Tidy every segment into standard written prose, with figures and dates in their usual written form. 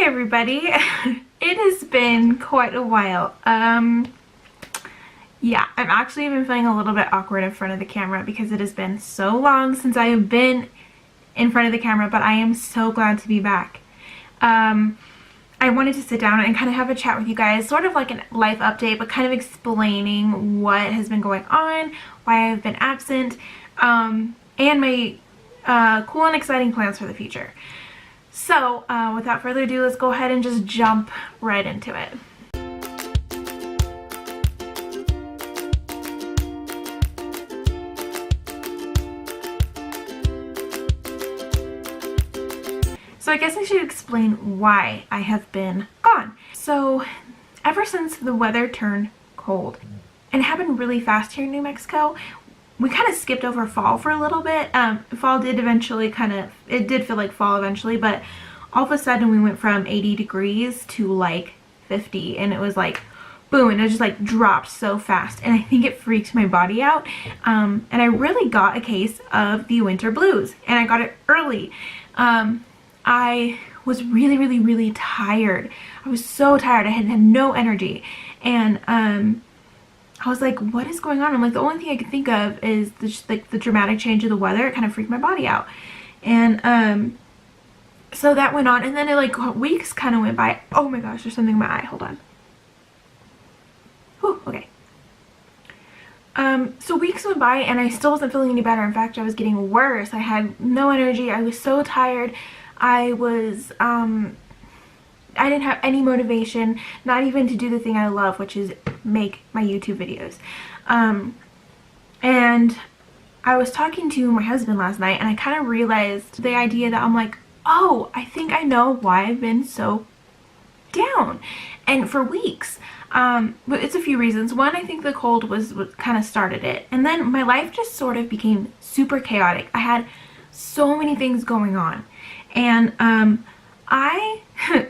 everybody. It has been quite a while. Yeah, I've actually been feeling a little bit awkward in front of the camera because it has been so long since I have been in front of the camera, but I am so glad to be back. I wanted to sit down and kind of have a chat with you guys, sort of like a life update, but kind of explaining what has been going on, why I've been absent, and my cool and exciting plans for the future. So without further ado, let's go ahead and just jump right into it. So I guess I should explain why I have been gone. So ever since the weather turned cold, and it happened really fast here in New Mexico, we kind of skipped over fall for a little bit. Fall did eventually it did feel like fall eventually, but all of a sudden we went from 80 degrees to like 50, and it was like boom, and it just like dropped so fast, and I think it freaked my body out. And I really got a case of the winter blues, and I got it early. I was really tired. I was so tired. I had no energy, and I was like, what is going on? I'm like, the only thing I could think of is just like the dramatic change of the weather. It kind of freaked my body out. And so that went on, and then it like weeks kind of went by. Oh my gosh, there's something in my eye. Hold on. Whew, okay. So weeks went by and I still wasn't feeling any better. In fact, I was getting worse. I had no energy. I was so tired. I was, I didn't have any motivation, not even to do the thing I love, which is make my YouTube videos. And I was talking to my husband last night, and I kind of realized the idea that I'm like, oh, I think I know why I've been so down, and for weeks. But it's a few reasons. One, I think the cold was what kind of started it, and then my life just sort of became super chaotic. I had so many things going on, and I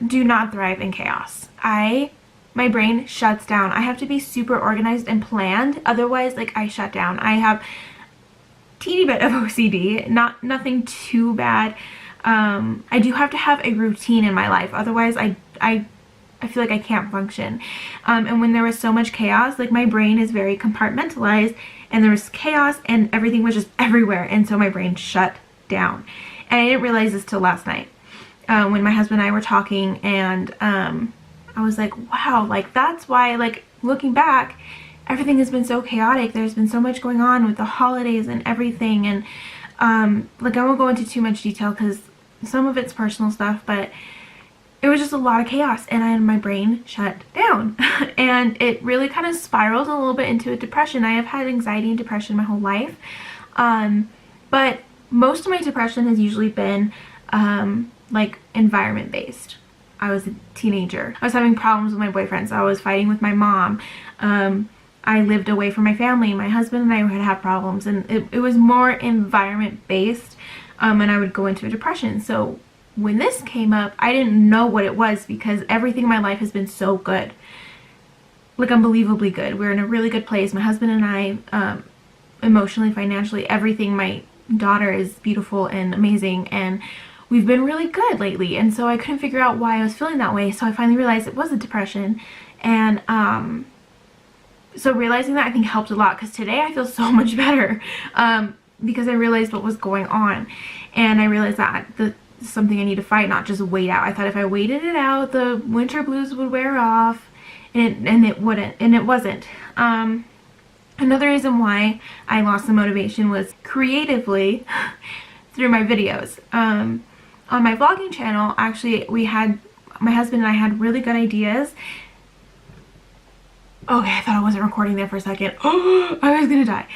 do not thrive in chaos. My brain shuts down. I have to be super organized and planned, otherwise like I shut down. I have teeny bit of OCD, nothing too bad. I do have to have a routine in my life, otherwise I feel like I can't function. And when there was so much chaos, like my brain is very compartmentalized, and there was chaos and everything was just everywhere, and so my brain shut down. And I didn't realize this till last night, when my husband and I were talking, and I was like, wow, like that's why, like looking back, everything has been so chaotic. There's been so much going on with the holidays and everything, and like I won't go into too much detail because some of it's personal stuff, but it was just a lot of chaos, and my brain shut down. And it really kind of spiraled a little bit into a depression. I have had anxiety and depression my whole life, but most of my depression has usually been like environment based. I was a teenager. I was having problems with my boyfriends. I was fighting with my mom. I lived away from my family. My husband and I would have problems, and it was more environment based, and I would go into a depression. So when this came up, I didn't know what it was because everything in my life has been so good. Like unbelievably good. We're in a really good place. My husband and I, emotionally, financially, everything. My daughter is beautiful and amazing, and we've been really good lately. And so I couldn't figure out why I was feeling that way. So I finally realized it was a depression. And so realizing that, I think, helped a lot, because today I feel so much better, because I realized what was going on. And I realized that this is something I need to fight, not just wait out. I thought if I waited it out, the winter blues would wear off, and it wouldn't, and it wasn't. Another reason why I lost the motivation was creatively through my videos. On my vlogging channel, actually, my husband and I had really good ideas. Okay, I thought I wasn't recording there for a second. Oh, I was gonna die.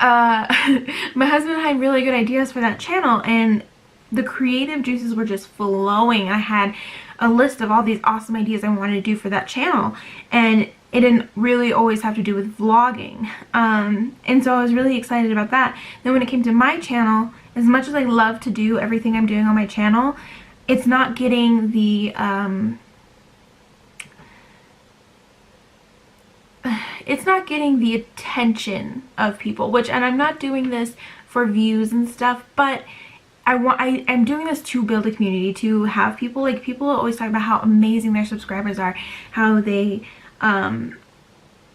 My husband and I had really good ideas for that channel, and the creative juices were just flowing. I had a list of all these awesome ideas I wanted to do for that channel, and it didn't really always have to do with vlogging. And so I was really excited about that. Then when it came to my channel, as much as I love to do everything I'm doing on my channel, it's not getting the attention of people, and I'm not doing this for views and stuff, but I'm doing this to build a community, to have people, like, people always talk about how amazing their subscribers are, how they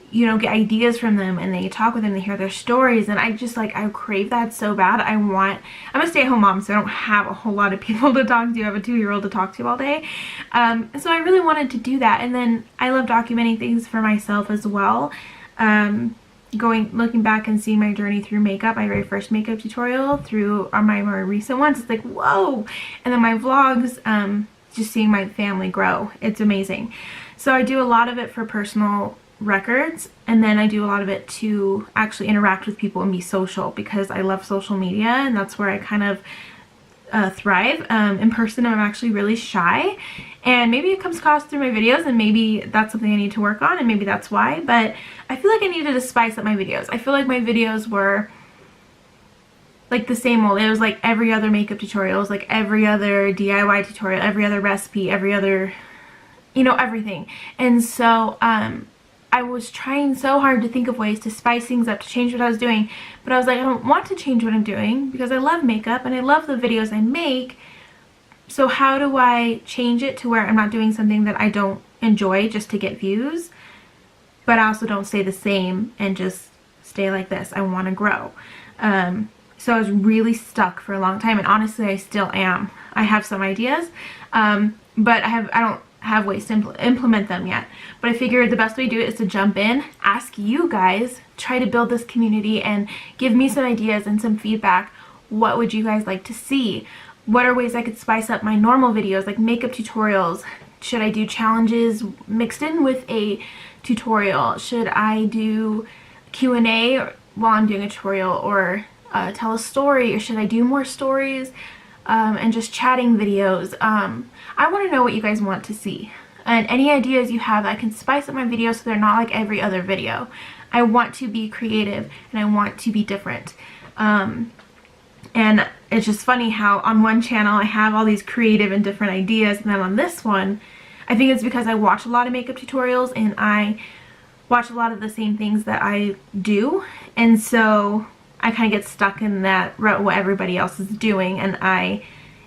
you know, get ideas from them and they talk with them, they hear their stories, and I just, like, I crave that so bad. I'm a stay-at-home mom, so I don't have a whole lot of people to talk to. I have a 2-year-old to talk to all day, so I really wanted to do that. And then I love documenting things for myself as well. Looking back and seeing my journey through makeup, my very first makeup tutorial, through my more recent ones, it's like, whoa. And then my vlogs, just seeing my family grow, it's amazing. So I do a lot of it for personal records, and then I do a lot of it to actually interact with people and be social, because I love social media and that's where I kind of thrive. In person I'm actually really shy, and maybe it comes across through my videos, and maybe that's something I need to work on, and maybe that's why, but I feel like I needed to spice up my videos. I feel like my videos were like the same old. It was like every other makeup tutorial, it was like every other DIY tutorial, every other recipe, every other, you know, everything. And so I was trying so hard to think of ways to spice things up, to change what I was doing, but I was like, I don't want to change what I'm doing because I love makeup and I love the videos I make. So how do I change it to where I'm not doing something that I don't enjoy just to get views, but I also don't stay the same and just stay like this? I want to grow. So I was really stuck for a long time, and honestly I still am. I have some ideas, but I don't have ways to implement them yet. But I figured the best way to do it is to jump in, ask you guys, try to build this community and give me some ideas and some feedback. What would you guys like to see? What are ways I could spice up my normal videos, like makeup tutorials? Should I do challenges mixed in with a tutorial? Should I do Q&A while I'm doing a tutorial, or tell a story, or should I do more stories and just chatting videos? I want to know what you guys want to see, and any ideas you have. I can spice up my videos so they're not like every other video. I want to be creative and I want to be different. And it's just funny how on one channel I have all these creative and different ideas, and then on this one, I think it's because I watch a lot of makeup tutorials and I watch a lot of the same things that I do, and so I kind of get stuck in that what everybody else is doing, and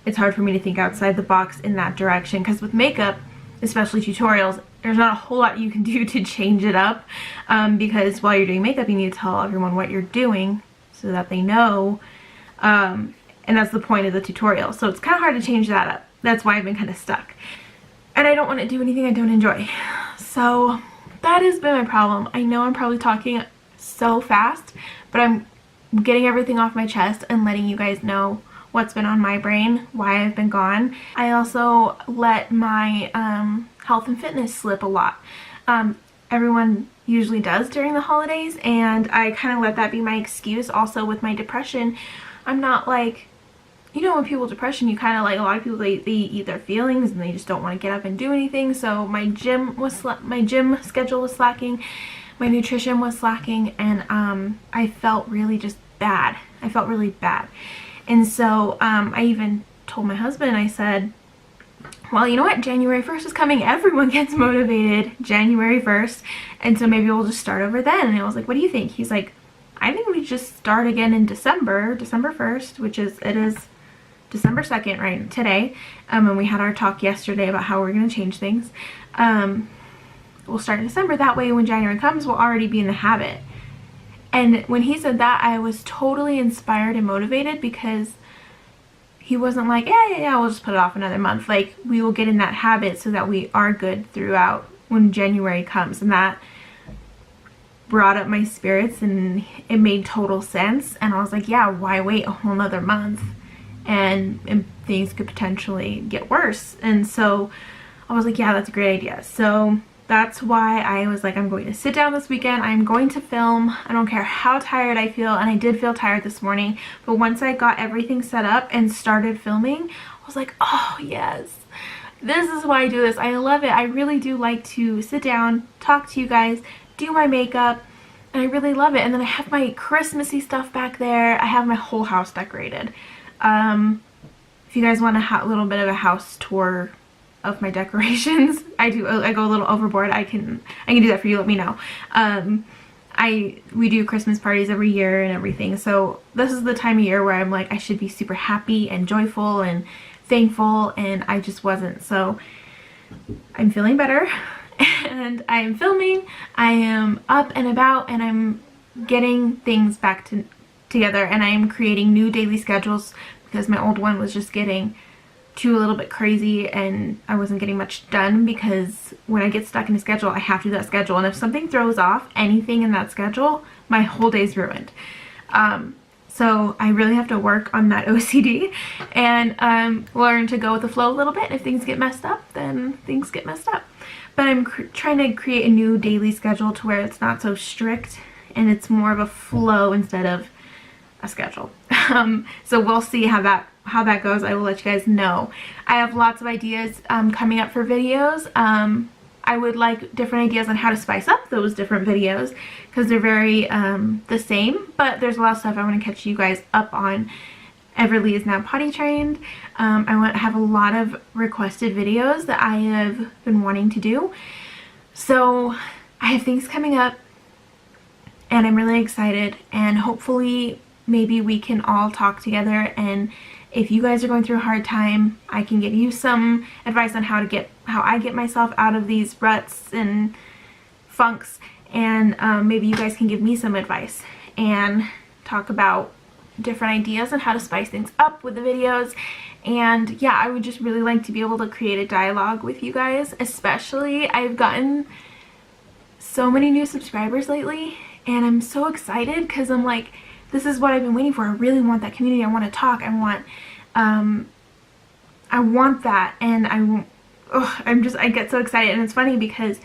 it's hard for me to think outside the box in that direction, because with makeup, especially tutorials, there's not a whole lot you can do to change it up, because while you're doing makeup you need to tell everyone what you're doing so that they know, and that's the point of the tutorial. So it's kind of hard to change that up. That's why I've been kind of stuck, and I don't want to do anything I don't enjoy. So that has been my problem. I know I'm probably talking so fast, but I'm getting everything off my chest and letting you guys know what's been on my brain, why I've been gone. I also let my health and fitness slip a lot. Everyone usually does during the holidays, and I kind of let that be my excuse. Also with my depression, I'm not like, you know, when people with depression, you kind of, like, a lot of people, they eat their feelings and they just don't want to get up and do anything. So my gym schedule was slacking, my nutrition was slacking, and I felt really just bad. I felt really bad. And so I even told my husband, I said, well, you know what, January 1st is coming, everyone gets motivated January 1st, and so maybe we'll just start over then. And I was like, what do you think? He's like, I think we just start again in December 1st, which is, it is December 2nd right today, and we had our talk yesterday about how we're going to change things. We'll start in December, that way when January comes we'll already be in the habit. And when he said that, I was totally inspired and motivated, because he wasn't like, yeah, we'll just put it off another month. Like, we will get in that habit so that we are good throughout when January comes. And that brought up my spirits, and it made total sense. And I was like, yeah, why wait a whole nother month? And things could potentially get worse. And so I was like, yeah, that's a great idea. So that's why I was like, I'm going to sit down this weekend. I'm going to film. I don't care how tired I feel, and I did feel tired this morning, but once I got everything set up and started filming, I was like, oh yes, this is why I do this. I love it. I really do like to sit down, talk to you guys, do my makeup, and I really love it. And then I have my Christmassy stuff back there. I have my whole house decorated. If you guys want a little bit of a house tour of my decorations, I go a little overboard. I can do that for you, let me know. we do Christmas parties every year and everything, so this is the time of year where I'm like, I should be super happy and joyful and thankful, and I just wasn't. So I'm feeling better and I am filming, I am up and about, and I'm getting things back together, and I am creating new daily schedules because my old one was just getting a little bit crazy and I wasn't getting much done, because when I get stuck in a schedule, I have to do that schedule, and if something throws off anything in that schedule, my whole day's ruined. So I really have to work on that OCD and learn to go with the flow a little bit. If things get messed up, then things get messed up. But I'm trying to create a new daily schedule to where it's not so strict and it's more of a flow instead of a schedule. So we'll see how that goes. I will let you guys know. I have lots of ideas coming up for videos. I would like different ideas on how to spice up those different videos, because they're very the same, but there's a lot of stuff I want to catch you guys up on. Everly is now potty trained. I have a lot of requested videos that I have been wanting to do. So I have things coming up and I'm really excited, and hopefully maybe we can all talk together, and if you guys are going through a hard time, I can give you some advice on how I get myself out of these ruts and funks, and maybe you guys can give me some advice and talk about different ideas on how to spice things up with the videos. And yeah, I would just really like to be able to create a dialogue with you guys. Especially, I've gotten so many new subscribers lately, and I'm so excited because I'm like, this is what I've been waiting for. I really want that community. I want to talk. I want that, and I get so excited. And it's funny because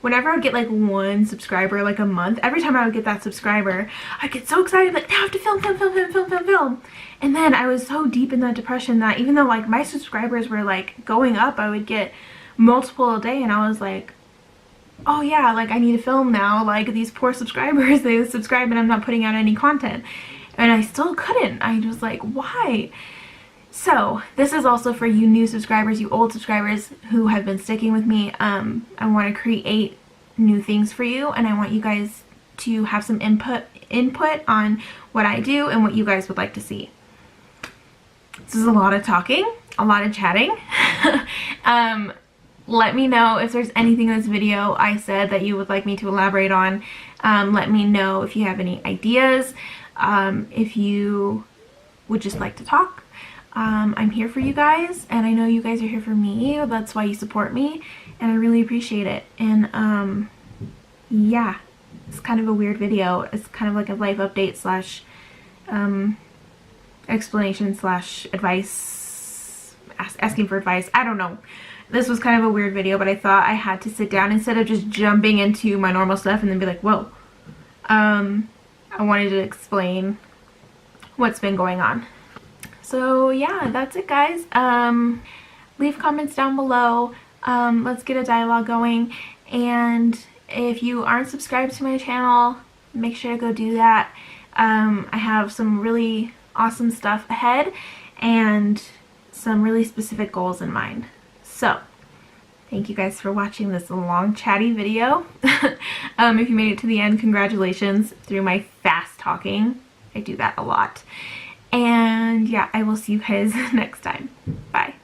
whenever I get like one subscriber like a month, every time I would get that subscriber, I get so excited, like, now I have to film. And then I was so deep in that depression that even though like my subscribers were like going up, I would get multiple a day, and I was like, oh yeah, like I need to film now, like these poor subscribers, they subscribe and I'm not putting out any content. And I still couldn't. I was like, why? So this is also for you new subscribers, you old subscribers who have been sticking with me. I want to create new things for you, and I want you guys to have some input on what I do and what you guys would like to see. This is a lot of talking, a lot of chatting. Let me know if there's anything in this video I said that you would like me to elaborate on. Let me know if you have any ideas, if you would just like to talk. I'm here for you guys, and I know you guys are here for me. That's why you support me, and I really appreciate it. And yeah, it's kind of a weird video. It's kind of like a life update slash explanation slash advice, asking for advice. I don't know. This was kind of a weird video, but I thought I had to sit down instead of just jumping into my normal stuff and then be like, whoa. I wanted to explain what's been going on. So yeah, that's it, guys. Leave comments down below. Let's get a dialogue going. And if you aren't subscribed to my channel, make sure to go do that. I have some really awesome stuff ahead and some really specific goals in mind. So, thank you guys for watching this long chatty video. If you made it to the end, congratulations through my fast talking. I do that a lot. And yeah, I will see you guys next time. Bye.